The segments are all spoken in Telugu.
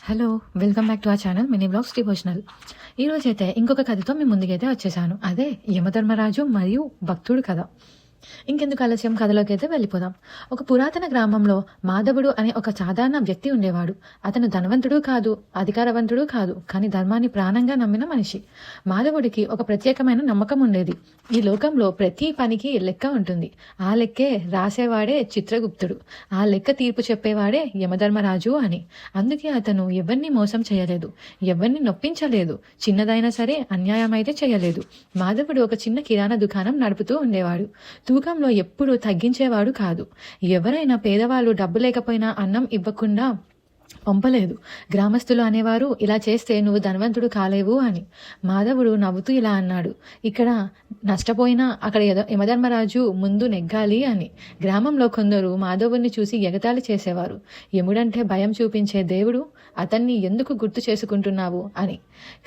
Hello, welcome back to our channel mini vlogs devotional. ఈరోజైతే ఇంకొక కథతో మీ ముందుకైతే వచ్చేసాను. అదే యమధర్మరాజు మరియు భక్తుడు కథ. ఇంకెందుకు ఆలస్యం, కథలోకి అయితే వెళ్ళిపోదాం. ఒక పురాతన గ్రామంలో మాధవుడు అనే ఒక సాధారణ వ్యక్తి ఉండేవాడు. అతను ధనవంతుడు కాదు, అధికారవంతుడు కాదు, కానీ ధర్మాన్ని ప్రాణంగా నమ్మిన మనిషి. మాధవుడికి ఒక ప్రత్యేకమైన నమ్మకం ఉండేది. ఈ లోకంలో ప్రతి పనికి లెక్క ఉంటుంది. ఆ లెక్కే రాసేవాడే చిత్రగుప్తుడు, ఆ లెక్క తీర్పు చెప్పేవాడే యమధర్మరాజు అని. అందుకే అతను ఎవరిని మోసం చేయలేదు, ఎవరిని నొప్పించలేదు, చిన్నదైనా సరే అన్యాయం అయితే చేయలేదు. మాధవుడు ఒక చిన్న కిరాణా దుకాణం నడుపుతూ ఉండేవాడు. తూకంలో ఎప్పుడూ తగ్గించేవాడు కాదు. ఎవరైనా పేదవాళ్ళు డబ్బు లేకపోయినా అన్నం ఇవ్వకుండా పంపలేదు. గ్రామస్తులు అనేవారు, ఇలా చేస్తే నువ్వు ధనవంతుడు కాలేవు అని. మాధవుడు నవ్వుతూ ఇలా అన్నాడు, ఇక్కడ నష్టపోయినా అక్కడ యమధర్మరాజు ముందు నెగ్గాలి అని. గ్రామంలో కొందరు మాధవుడిని చూసి ఎగతాళి చేసేవారు. యముడంటే భయం చూపించే దేవుడు, అతన్ని ఎందుకు గుర్తు చేసుకుంటున్నావు అని.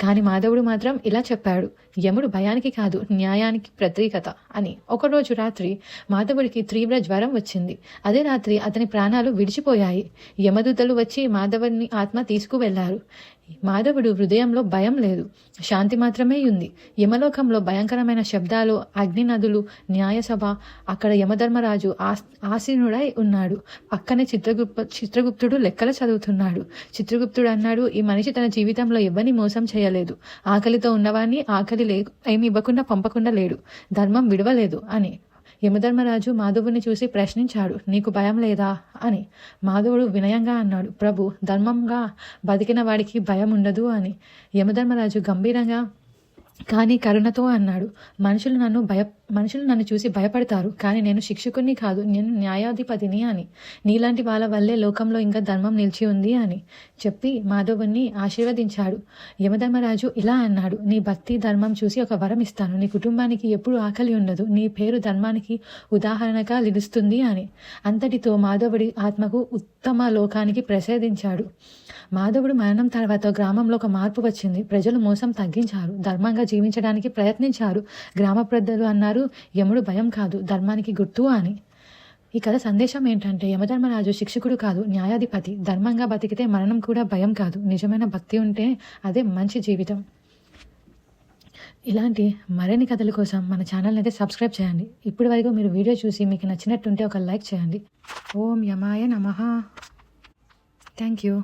కానీ మాధవుడు మాత్రం ఇలా చెప్పాడు, యముడు భయానికి కాదు, న్యాయానికి ప్రతీకత అని. ఒకరోజు రాత్రి మాధవుడికి తీవ్ర జ్వరం వచ్చింది. అదే రాత్రి అతని ప్రాణాలు విడిచిపోయాయి. యమదూతలు వచ్చి మాధవుని ఆత్మ తీసుకువెళ్లారు. మాధవుడు హృదయంలో భయం లేదు, శాంతి మాత్రమే ఉంది. యమలోకంలో భయంకరమైన శబ్దాలు, అగ్ని నదులు, న్యాయసభ. అక్కడ యమధర్మరాజు ఆసీనుడై ఉన్నాడు. పక్కనే చిత్రగుప్తుడు లెక్కలు చదువుతున్నాడు. చిత్రగుప్తుడు అన్నాడు, ఈ మనిషి తన జీవితంలో ఎవరిని మోసం చేయలేదు. ఆకలితో ఉన్నవాడిని ఏమి ఇవ్వకుండా పంపకుండా లేడు. ధర్మం విడవలేదు అని. యమధర్మరాజు మాధవుని చూసి ప్రశ్నించాడు, నీకు భయం లేదా అని. మాధవుడు వినయంగా అన్నాడు, ప్రభు, ధర్మంగా బతికిన వాడికి భయం ఉండదు అని. యమధర్మరాజు గంభీరంగా కానీ కరుణతో అన్నాడు, మనుషులు నన్ను చూసి భయపడతారు, కానీ నేను శిక్షకుని కాదు, నేను న్యాయాధిపతిని అని. నీలాంటి వాళ్ళ వల్లే లోకంలో ఇంకా ధర్మం నిలిచి ఉంది అని చెప్పి మాధవుని ఆశీర్వదించాడు. యమధర్మరాజు ఇలా అన్నాడు, నీ భక్తి ధర్మం చూసి ఒక వరం ఇస్తాను. నీ కుటుంబానికి ఎప్పుడు ఆకలి ఉండదు. నీ పేరు ధర్మానికి ఉదాహరణగా నిలుస్తుంది అని. అంతటితో మాధవుడి ఆత్మకు ఉత్తమ లోకానికి ప్రసాదించాడు. మాధవుడు మరణం తర్వాత గ్రామంలో ఒక మార్పు వచ్చింది. ప్రజలు మోసం తగ్గించారు, ధర్మంగా జీవించడానికి ప్రయత్నించారు. గ్రామ పెద్దలు అన్నారు, యముడు భయం కాదు, ధర్మానికి గుర్తు అని. ఈ కథ సందేశం ఏంటంటే, యమధర్మరాజు శిక్షకుడు కాదు, న్యాయాధిపతి. ధర్మంగా బతికితే మరణం కూడా భయం కాదు. నిజమైన భక్తి ఉంటే అదే మంచి జీవితం. ఇలాంటి మరిన్ని కథల కోసం మన ఛానల్ని అయితే సబ్స్క్రైబ్ చేయండి. ఇప్పటి వరకు మీరు వీడియో చూసి మీకు నచ్చినట్టుంటే ఒక లైక్ చేయండి. ఓం యమాయ నమః. Thank you.